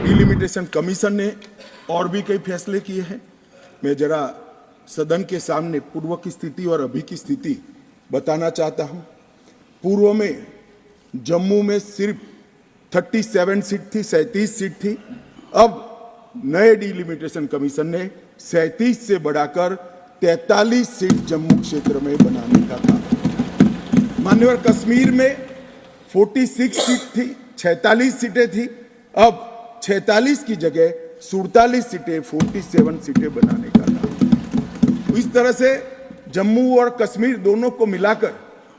Delimitation commission ने और भी कई फैसले किए हैं। मैं जरा सदन के सामने पूर्व की स्थिति और अभी की स्थिति बताना चाहता हूं। पूर्व में जम्मू में सिर्फ 37 सीट थी, 37 सीट थी। अब नए डिलिमिटेशन कमीशन ने 37 से बढ़ाकर 43 सीट जम्मू क्षेत्र में बनाने का कहा। मान्यवर कश्मीर में 46 सीट थी, 46 सीटें थी। अब 46 की जगह 47 सीटें, 47 सीटें बनाने का कहा। इस तरह से जम्मू और कश्मीर दोनों को मिलाकर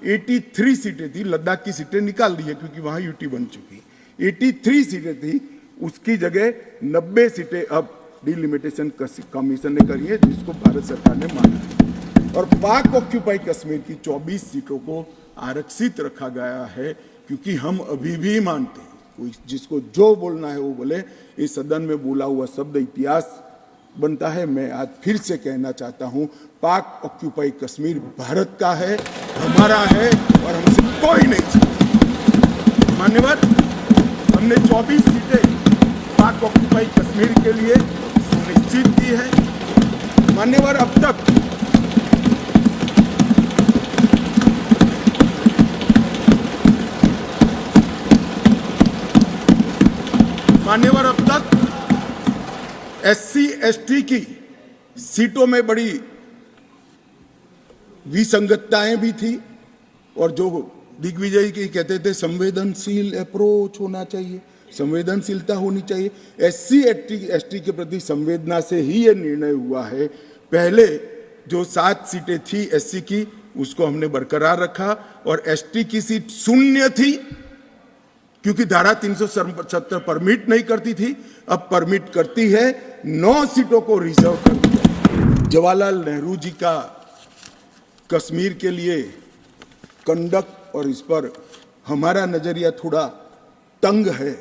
83 सीटें थी। लद्दाख की सीटें निकाल दी है क्योंकि वहां यूटी बन चुकी। 83 सीटें थी, उसकी जगह 90 सीटें अब डिलिमिटेशन कमीशन ने करी है, जिसको भारत सरकार ने माना है। और पाक ऑक्यूपाई कश्मीर की 24 सीटों को आरक्षित रखा गया है, क्योंकि हम अभी भी मानते हैं, कोई जिसको जो बोलना है वो बोले। इस सदन में बोला हुआ शब्द इतिहास बनता है। मैं आज फिर से कहना चाहता हूं, पाक ऑक्यूपाई कश्मीर भारत का है, हमारा है, और हमसे कोई नहीं छीन। मान्यवर, हमने 24 सीटें पाक ऑक्यूपाई कश्मीर के लिए सुनिश्चित की है। मान्यवर, अब तक SC ST की सीटों में बड़ी विसंगतताएं भी थी, और जो दिग्विजय की कहते थे संवेदनशील अप्रोच होना चाहिए, संवेदनशीलता होनी चाहिए। SC ST के प्रति संवेदना से ही यह निर्णय हुआ है। पहले जो 7 सीटें थी SC की, उसको हमने बरकरार रखा, और ST की सीट 0 थी, क्योंकि धारा 370 परमिट नहीं करती थी। अब परमिट करती है। 9 सीटों को रिजर्व कर दिया। जवाहरलाल नेहरू जी का कश्मीर के लिए कंडक्ट, और इस पर हमारा नजरिया थोड़ा तंग है।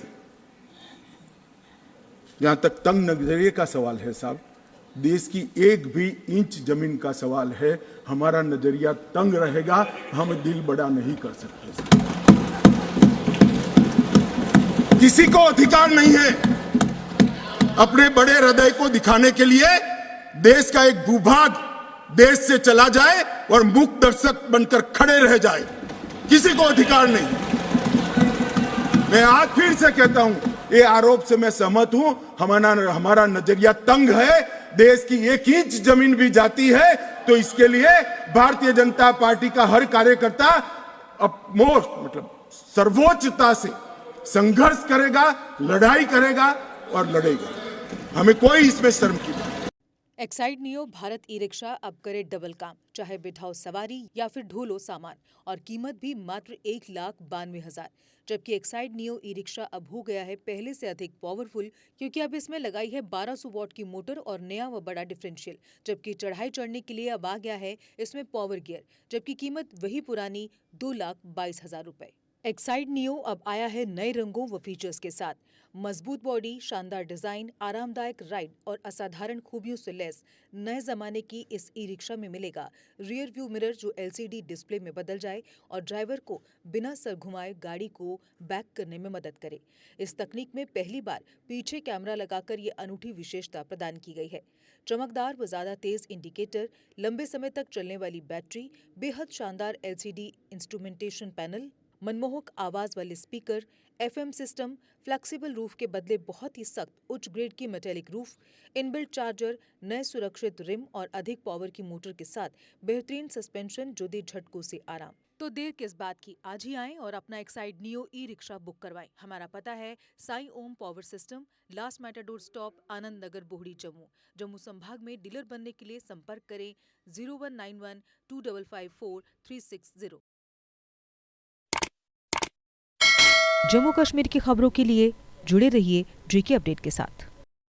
जहां तक तंग नजरिए का सवाल है साहब, देश की एक भी इंच जमीन का सवाल है, हमारा नजरिया तंग रहेगा। हम दिल बड़ा नहीं कर सकते। किसी को अधिकार नहीं है अपने बड़े हृदय को दिखाने के लिए देश का एक भूभाग देश से चला जाए और मूक दर्शक बनकर खड़े रह जाए। किसी को अधिकार नहीं। मैं आज फिर से कहता हूं, ये आरोप से मैं सहमत हूं। हमारा नजरिया तंग है। देश की एक इंच जमीन भी जाती है तो इसके लिए भारतीय जनता पार्टी का हर कार्यकर्ता सर्वोच्चता से संघर्ष करेगा, लड़ाई करेगा और लड़ेगा। हमें कोई इसमें शर्म की बात नहीं। Exide neo Bharat e rickshaw अब करे डबल काम, चाहे बिठाओ सवारी या फिर ढोलो सामान, और कीमत भी मात्र 1,92,000। जबकि एक्साइड नियो ई रिक्शा अब हो गया है पहले से अधिक पावरफुल, क्योंकि अब इसमें लगाई है 1200 वॉट की मोटर और नया व बड़ा डिफरेंशियल। जबकि चढ़ाई चढ़ने के लिए अब आ गया है इसमें पावर गियर, जबकि कीमत वही पुरानी 2,22,000 रुपए। एक्साइड नियो अब आया है नए रंगों व फीचर्स के साथ। मजबूत बॉडी, शानदार डिजाइन, आरामदायक राइड और असाधारण खूबियों से लैस नए जमाने की इस ई रिक्शा में मिलेगा रियर व्यू मिरर, जो LCD डिस्प्ले में बदल जाए और ड्राइवर को बिना सर घुमाए गाड़ी को बैक करने में मदद करे। इस तकनीक में पहली बार पीछे कैमरा लगाकर ये अनूठी विशेषता प्रदान की गई है। चमकदार व ज्यादा तेज इंडिकेटर, लंबे समय तक चलने वाली बैटरी, बेहद शानदार LCD इंस्ट्रूमेंटेशन पैनल, मनमोहक आवाज वाले speaker, FM system, flexible roof के बदले बहुत ही सख्त उच्च ग्रेड की मेटेलिक रूफ, इनबिल्ट चार्जर, नए सुरक्षित रिम और अधिक पावर की मोटर के साथ बेहतरीन सस्पेंशन जो दे झटकों से आराम। तो देर किस बात की, आज ही आएं और अपना Exide Neo e rickshaw book करवाएं। हमारा पता है Sai Om power system, last matador stop, Anand Nagar, Bohri, Jammu. Jammu संभाग में डीलर बनने के लिए संपर्क करें 0191 2554 360। जम्मू कश्मीर की खबरों के लिए जुड़े रहिए GK अपडेट के साथ।